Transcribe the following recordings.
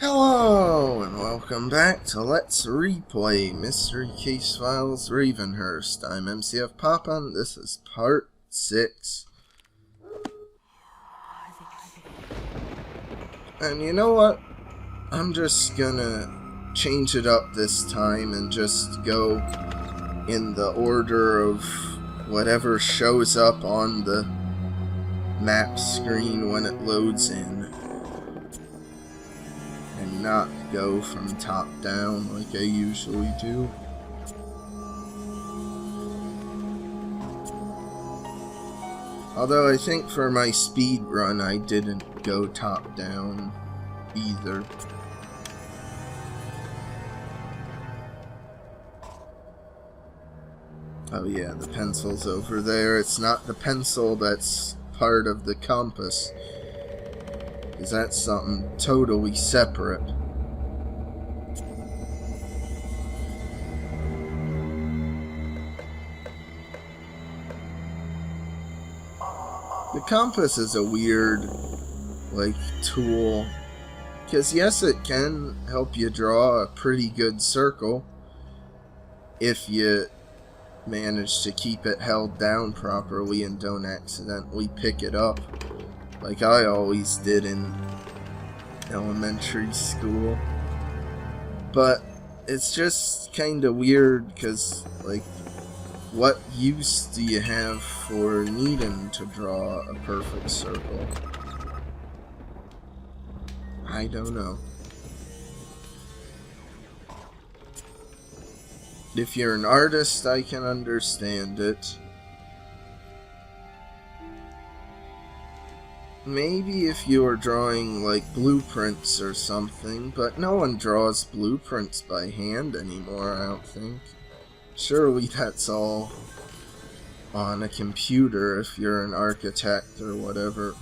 Hello, and welcome back to Let's Replay Mystery Case Files Ravenhearst. I'm MCFPapa, and this is part 6. And you know what? I'm just gonna change it up this time and just go in the order of whatever shows up on the map screen when it loads in. And not go from top down like I usually do. Although I think for my speed run I didn't go top down either. Oh yeah, the pencil's over there. It's not the pencil that's part of the compass. Because that's something totally separate. The compass is a weird, tool. Because yes, it can help you draw a pretty good circle if you manage to keep it held down properly and don't accidentally pick it up. Like I always did in elementary school. But it's just kinda weird because, what use do you have for needing to draw a perfect circle? I don't know. If you're an artist, I can understand it. Maybe if you were drawing, blueprints or something, but no one draws blueprints by hand anymore, I don't think. Surely that's all on a computer if you're an architect or whatever.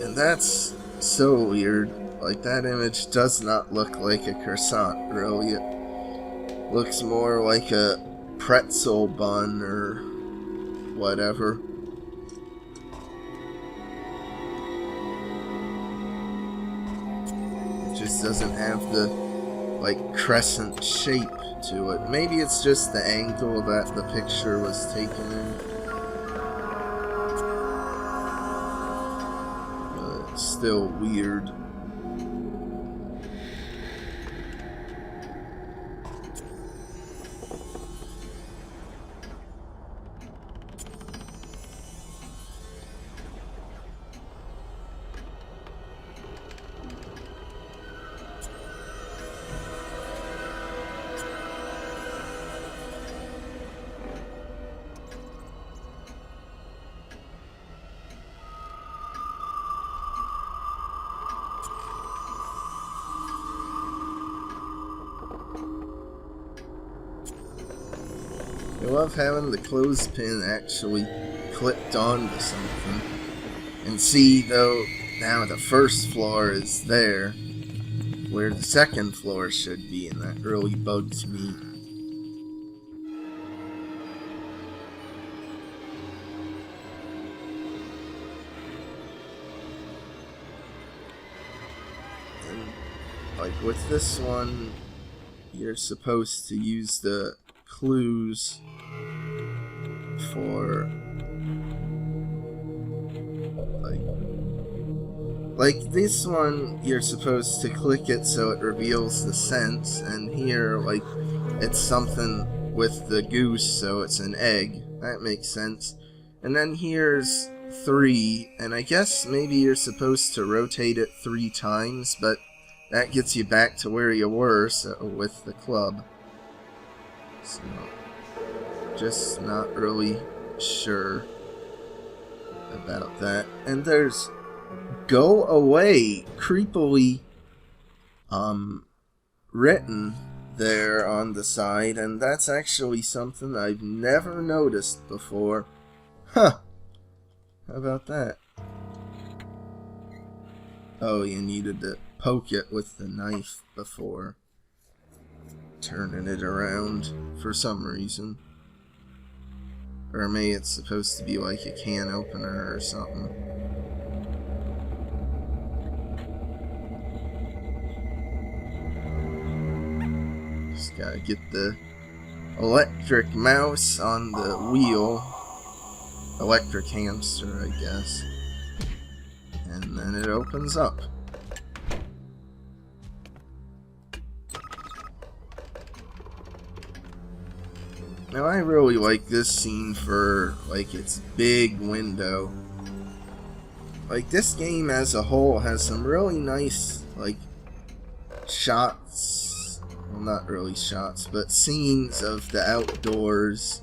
And that's so weird. That image does not look like a croissant, really. It looks more like a pretzel bun or whatever. It just doesn't have the, crescent shape to it. Maybe it's just the angle that the picture was taken in. But it's still weird. I love having the clothespin actually clipped onto something. And see, though, now the first floor is there, where the second floor should be, and that really bugs me. And, with this one, you're supposed to use the clues for this one you're supposed to click it so it reveals the scent, and here it's something with the goose so it's an egg. That makes sense. And then here's 3, and I guess maybe you're supposed to rotate it 3 times, but that gets you back to where you were, so with the club. So, just not really sure about that. And there's "Go away" creepily written there on the side, and that's actually something I've never noticed before. Huh. How about that? Oh, you needed to poke it with the knife before turning it around for some reason. Or maybe it's supposed to be like a can opener or something. Just gotta get the electric mouse on the wheel. Electric hamster, I guess. And then it opens up. Now I really like this scene for like its big window. Like this game as a whole has some really nice like shots, well not really shots, but scenes of the outdoors.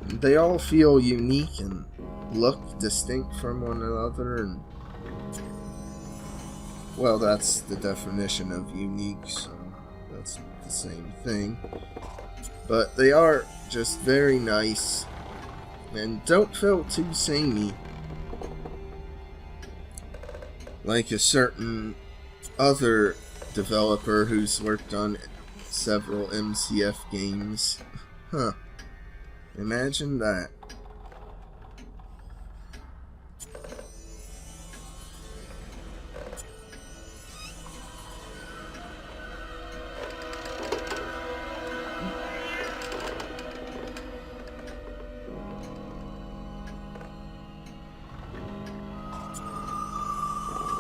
They all feel unique and look distinct from one another, and well, that's the definition of unique, so that's the same thing. But they are just very nice and don't feel too samey like a certain other developer who's worked on several MCF games. Huh. Imagine that.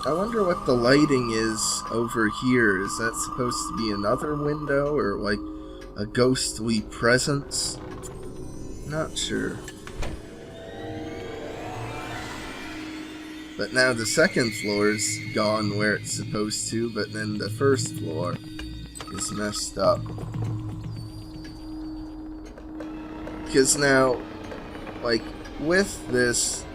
I wonder what the lighting is over here. Is that supposed to be another window or like a ghostly presence? Not sure. But now the second floor's gone where it's supposed to, but then the first floor is messed up. Because now, like, with this,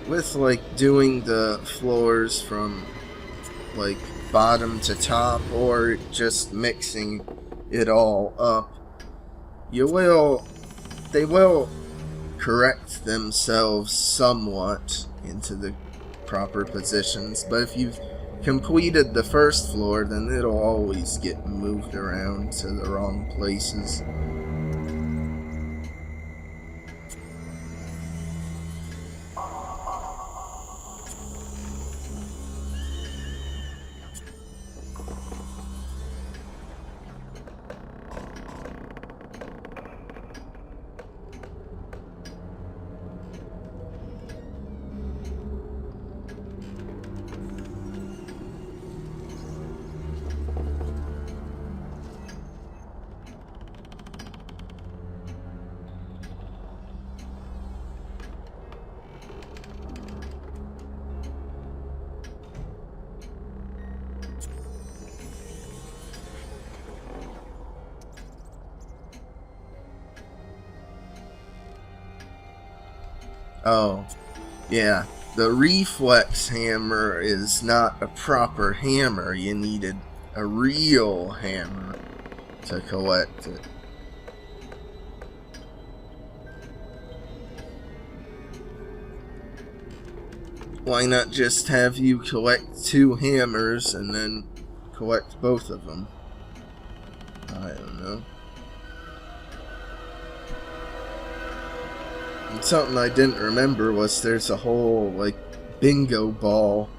with like doing the floors from like bottom to top or just mixing it all up, they will correct themselves somewhat into the proper positions, but if you've completed the first floor, then it'll always get moved around to the wrong places. Oh, yeah. The reflex hammer is not a proper hammer. You needed a real hammer to collect it. Why not just have you collect 2 hammers and then collect both of them? I don't know. And something I didn't remember was there's a whole, like, bingo ball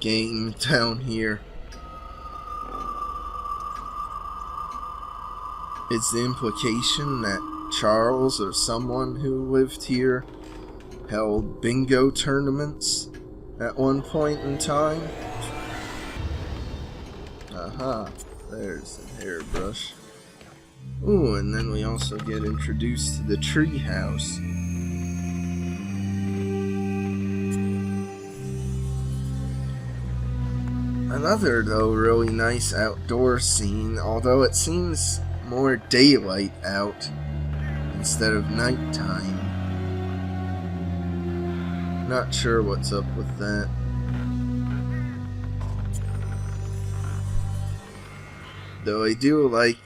game down here. Is the implication that Charles or someone who lived here held bingo tournaments at one point in time? Aha, there's the hairbrush. Ooh, and then we also get introduced to the tree house. Another, though, really nice outdoor scene, although it seems more daylight out instead of nighttime. Not sure what's up with that. Though I do like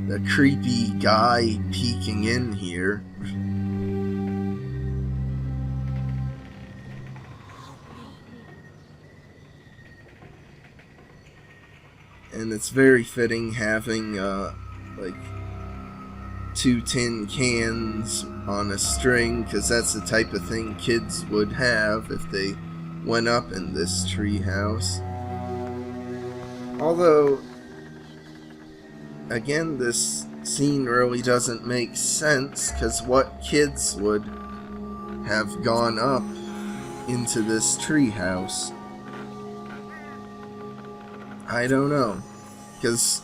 the creepy guy peeking in here. And it's very fitting having, like, 2 tin cans on a string, because that's the type of thing kids would have if they went up in this tree house. Although, again, this scene really doesn't make sense, because what kids would have gone up into this tree house? I don't know, because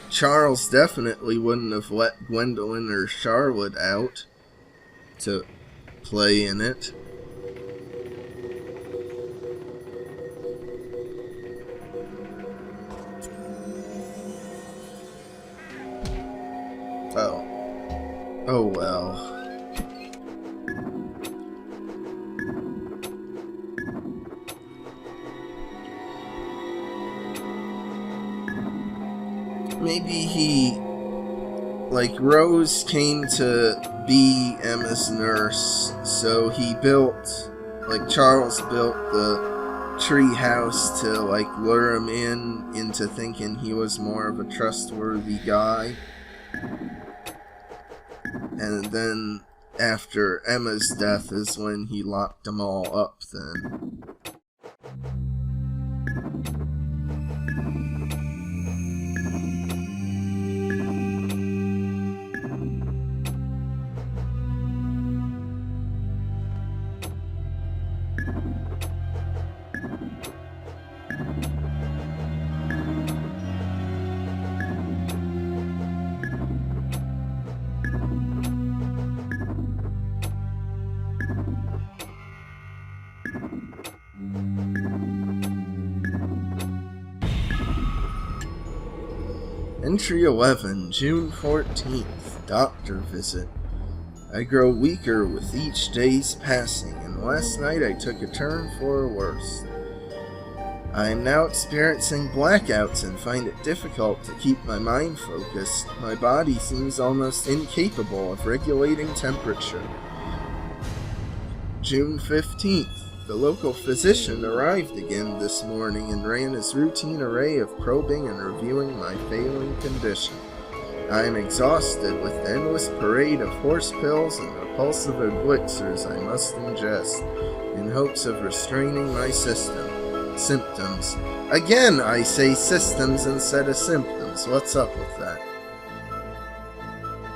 Charles definitely wouldn't have let Gwendolyn or Charlotte out to play in it. Oh well. Maybe Rose came to be Emma's nurse, so he built, Charles built the tree house to, lure him into thinking he was more of a trustworthy guy. And then, after Emma's death is when he locked them all up then. Entry 11, June 14th, doctor visit. I grow weaker with each day's passing, and last night I took a turn for the worse. I am now experiencing blackouts and find it difficult to keep my mind focused. My body seems almost incapable of regulating temperature. June 15th. The local physician arrived again this morning and ran his routine array of probing and reviewing my failing condition. I am exhausted with the endless parade of horse pills and repulsive elixirs I must ingest in hopes of restraining my symptoms. Again, I say systems instead of symptoms. What's up with that?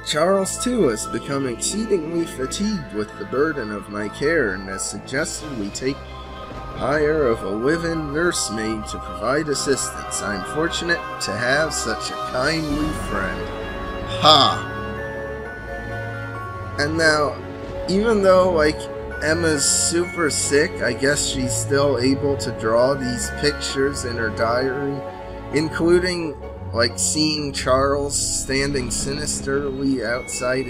Charles, too, has become exceedingly fatigued with the burden of my care and has suggested we take hire of a live-in nursemaid to provide assistance. I am fortunate to have such a kindly friend. Ha! And now, even though, Emma's super sick, I guess she's still able to draw these pictures in her diary, including seeing Charles standing sinisterly outside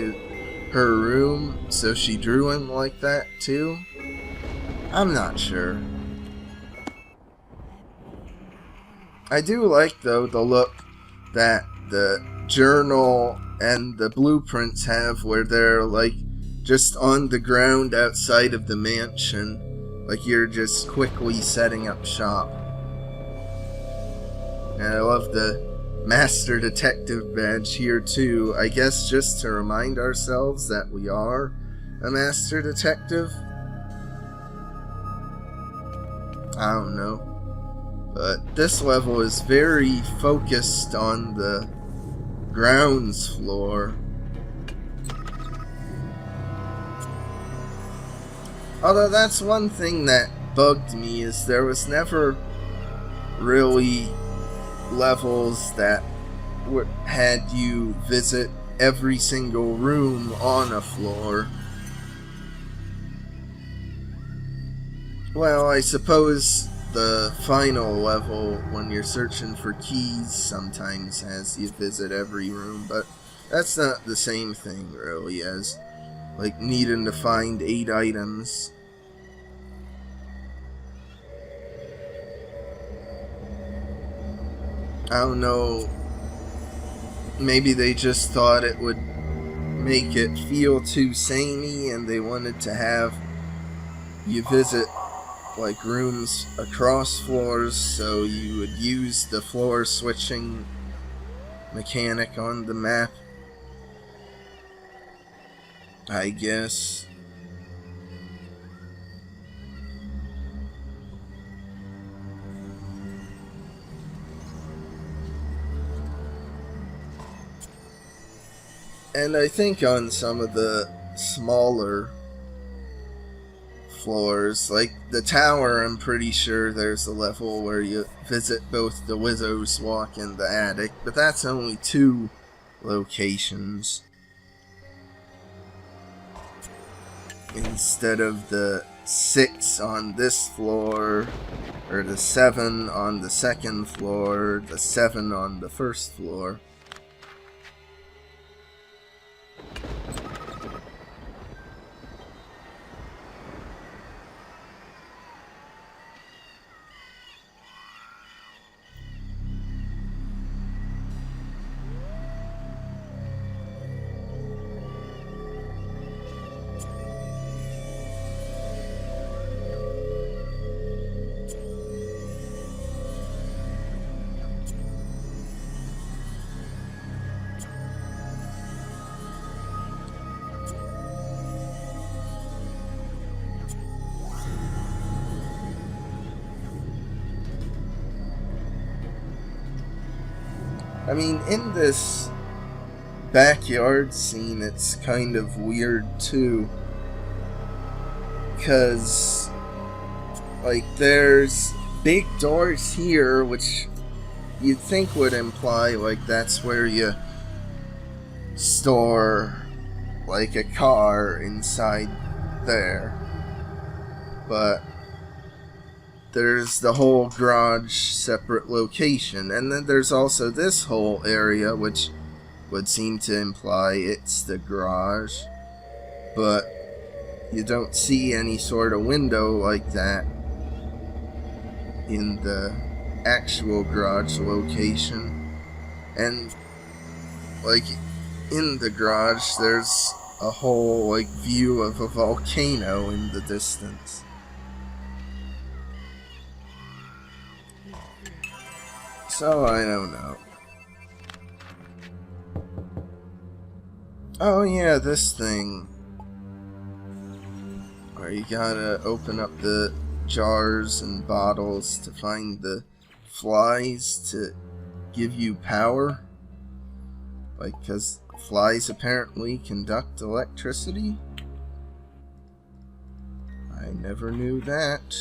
her room, so she drew him like that too? I'm not sure. I do like, though, the look that the journal and the blueprints have, where they're, just on the ground outside of the mansion, you're just quickly setting up shop. And I love the Master Detective badge here too, I guess just to remind ourselves that we are a Master Detective. I don't know. But this level is very focused on the grounds floor. Although that's one thing that bugged me, is there was never really levels that had you visit every single room on a floor. Well, I suppose the final level, when you're searching for keys, sometimes has you visit every room, but that's not the same thing, really, as, needing to find 8 items. I don't know, maybe they just thought it would make it feel too samey and they wanted to have you visit rooms across floors, so you would use the floor switching mechanic on the map. I guess. And I think on some of the smaller floors, like the tower, I'm pretty sure there's a level where you visit both the Widow's Walk and the attic, but that's only 2 locations instead of the 6 on this floor, or the 7 on the second floor, the 7 on the first floor. I mean, in this backyard scene, it's kind of weird too, because, like, there's big doors here, which you'd think would imply, like, that's where you store, like, a car inside there. But there's the whole garage separate location, and then there's also this whole area, which would seem to imply it's the garage, but you don't see any sort of window like that in the actual garage location. And, like, in the garage, there's a whole, like, view of a volcano in the distance. So, I don't know. Oh yeah, this thing. Where you gotta open up the jars and bottles to find the flies to give you power. Like, because flies apparently conduct electricity. I never knew that.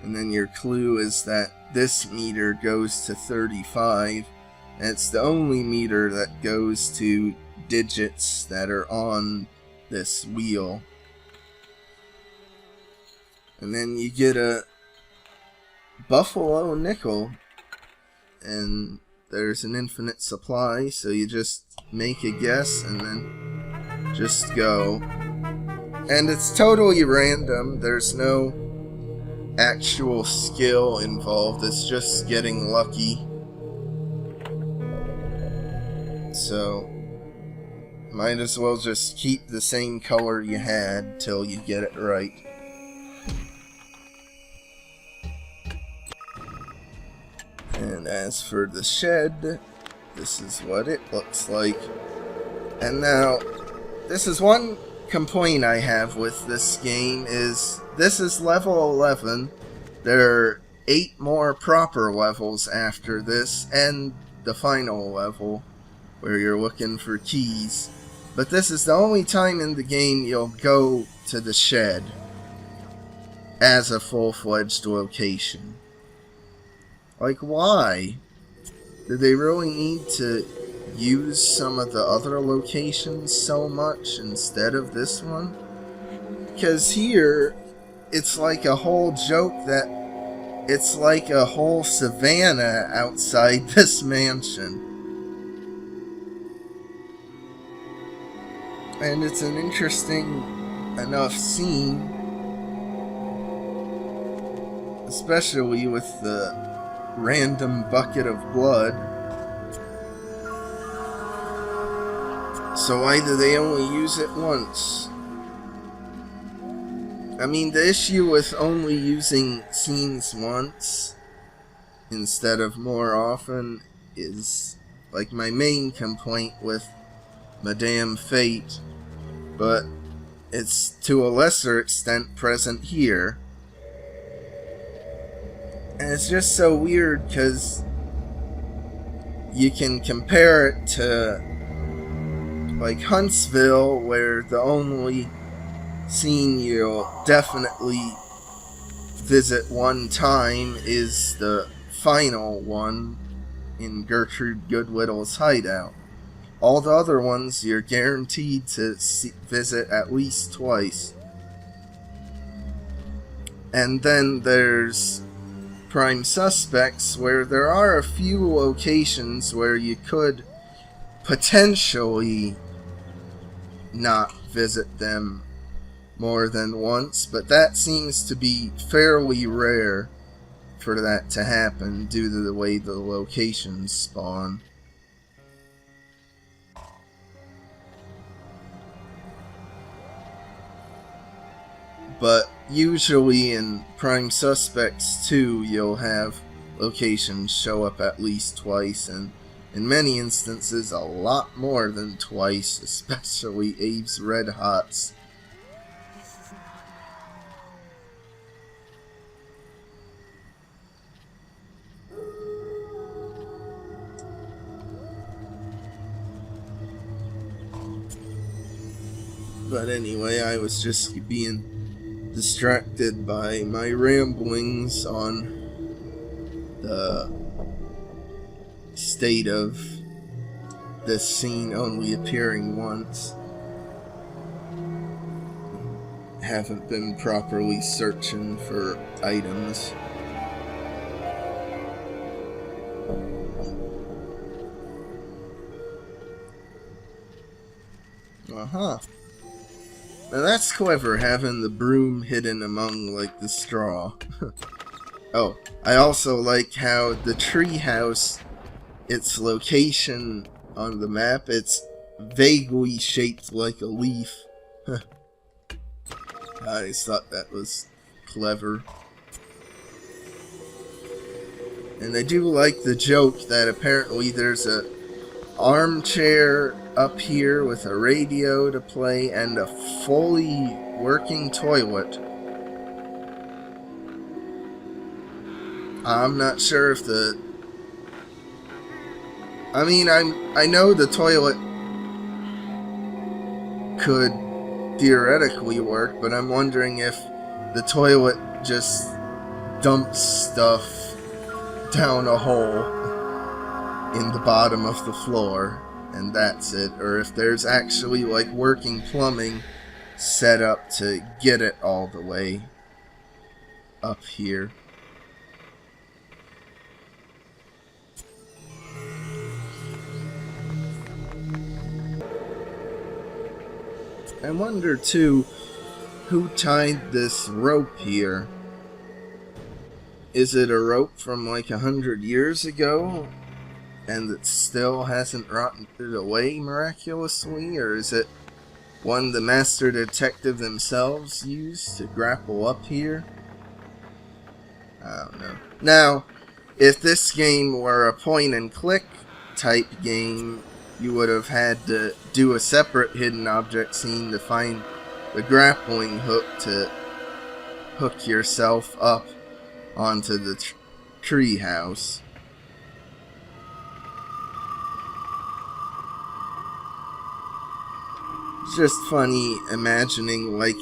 And then your clue is that this meter goes to 35, and it's the only meter that goes to digits that are on this wheel. And then you get a buffalo nickel, and there's an infinite supply, so you just make a guess and then just go. And it's totally random, there's no actual skill involved, it's just getting lucky. So, might as well just keep the same color you had till you get it right. And as for the shed, this is what it looks like. And now, this is one complaint I have with this game, is this is level 11. There are 8 more proper levels after this, and the final level, where you're looking for keys. But this is the only time in the game you'll go to the shed as a full-fledged location. Like, why? Do they really need to use some of the other locations so much instead of this one? Because here, it's like a whole joke that it's like a whole savanna outside this mansion. And it's an interesting enough scene, especially with the random bucket of blood. So why do they only use it once? I mean, the issue with only using scenes once instead of more often is like my main complaint with Madame Fate, but it's to a lesser extent present here. And it's just so weird because you can compare it to like Huntsville, where the only scene you'll definitely visit one time is the final one in Gertrude Goodwittle's hideout. All the other ones you're guaranteed to visit at least twice. And then there's Prime Suspects, where there are a few locations where you could potentially not visit them more than once, but that seems to be fairly rare for that to happen due to the way the locations spawn. But usually in Prime Suspects 2, you'll have locations show up at least twice, and in many instances a lot more than twice, especially Abe's Red Hots. But anyway, I was just being distracted by my ramblings on the state of this scene only appearing once. Haven't been properly searching for items. Uh-huh. Now that's clever, having the broom hidden among, like, the straw. Oh, I also like how the treehouse, its location on the map, it's vaguely shaped like a leaf. I just thought that was clever. And I do like the joke that apparently there's a armchair up here with a radio to play and a fully working toilet. I'm not sure if the... I mean, I know the toilet could theoretically work, but I'm wondering if the toilet just dumps stuff down a hole in the bottom of the floor, and that's it, or if there's actually like working plumbing set up to get it all the way up here. I wonder too, who tied this rope here? Is it a rope from like 100 years ago? And it still hasn't rotted away miraculously? Or is it one the master detective themselves used to grapple up here? I don't know. Now, if this game were a point and click type game, you would have had to do a separate hidden object scene to find the grappling hook to hook yourself up onto the tree house. It's just funny imagining like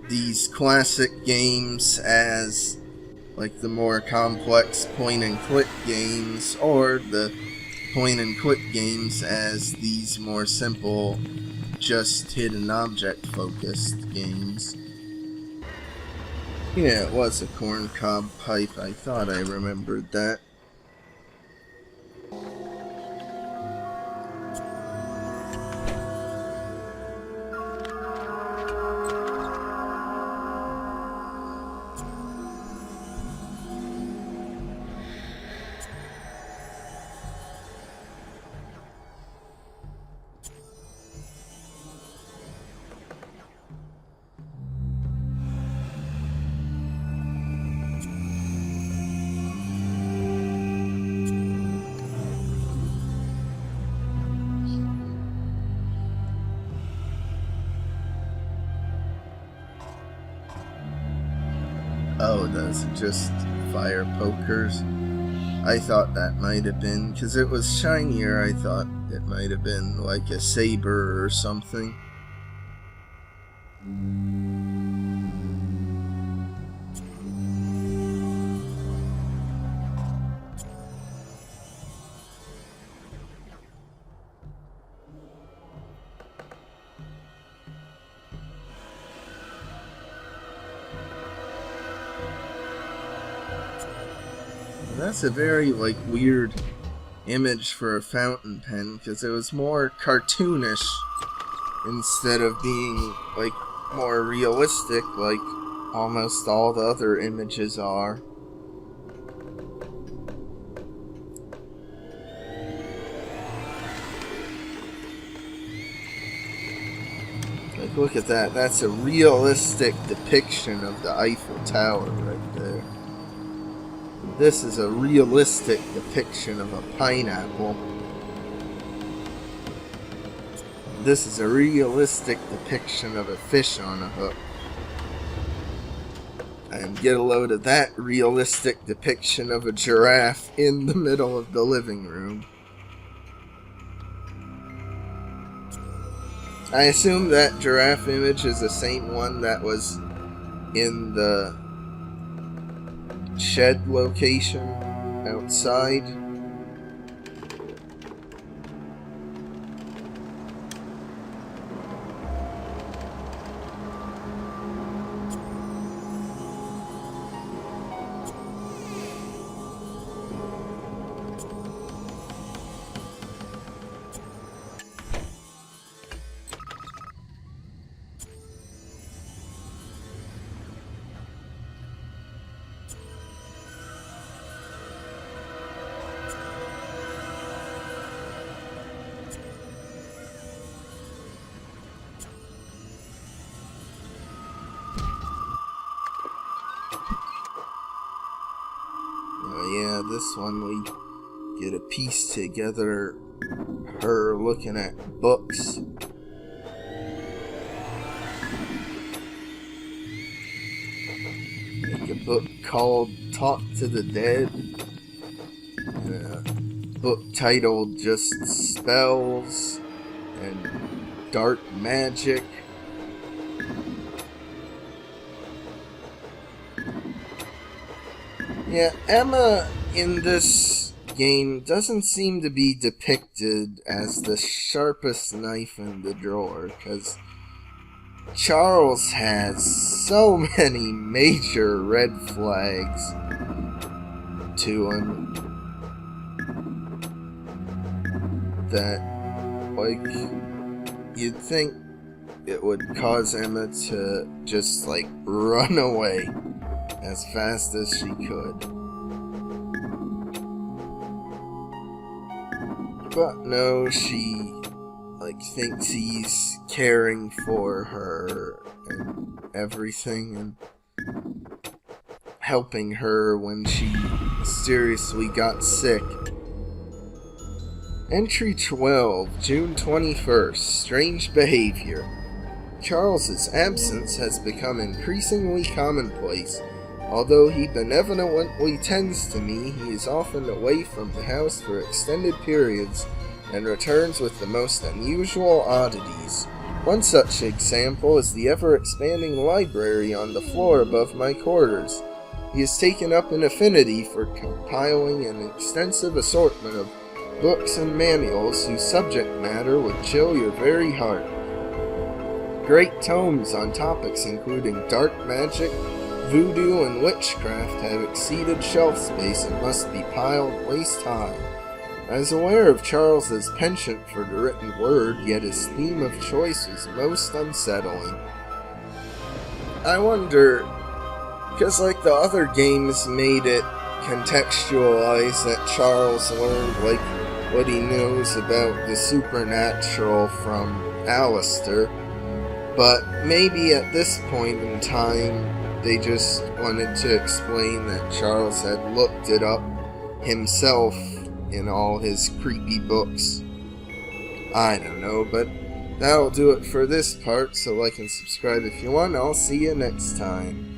these classic games as like the more complex point and click games, or the point and click games as these more simple, just hidden object focused games. Yeah, it was a corncob pipe. I thought I remembered that. Oh, does it just fire pokers? I thought that might have been, because it was shinier, I thought it might have been like a saber or something. That's a very, like, weird image for a fountain pen, because it was more cartoonish instead of being, like, more realistic, like almost all the other images are. Like, look at that. That's a realistic depiction of the Eiffel Tower right there. This is a realistic depiction of a pineapple. This is a realistic depiction of a fish on a hook. And get a load of that realistic depiction of a giraffe in the middle of the living room. I assume that giraffe image is the same one that was in the shed location outside. Yeah, this one we get a piece together, her looking at books. Like a book called Talk to the Dead. And a book titled just Spells and Dark Magic. Yeah, Emma in this game doesn't seem to be depicted as the sharpest knife in the drawer, because Charles has so many major red flags to him that, like, you'd think it would cause Emma to just, like, run away as fast as she could. But no, she, like, thinks he's caring for her and everything and helping her when she mysteriously got sick. Entry 12, June 21st, Strange Behavior. Charles's absence has become increasingly commonplace. Although he benevolently tends to me, he is often away from the house for extended periods and returns with the most unusual oddities. One such example is the ever-expanding library on the floor above my quarters. He has taken up an affinity for compiling an extensive assortment of books and manuals whose subject matter would chill your very heart. Great tomes on topics including dark magic, voodoo, and witchcraft have exceeded shelf space and must be piled waist-high. I was aware of Charles's penchant for the written word, yet his theme of choice was most unsettling. I wonder, because like the other games made it contextualize that Charles learned like what he knows about the supernatural from Alistair, but maybe at this point in time they just wanted to explain that Charles had looked it up himself in all his creepy books. I don't know, but that'll do it for this part, so like and subscribe if you want. I'll see you next time.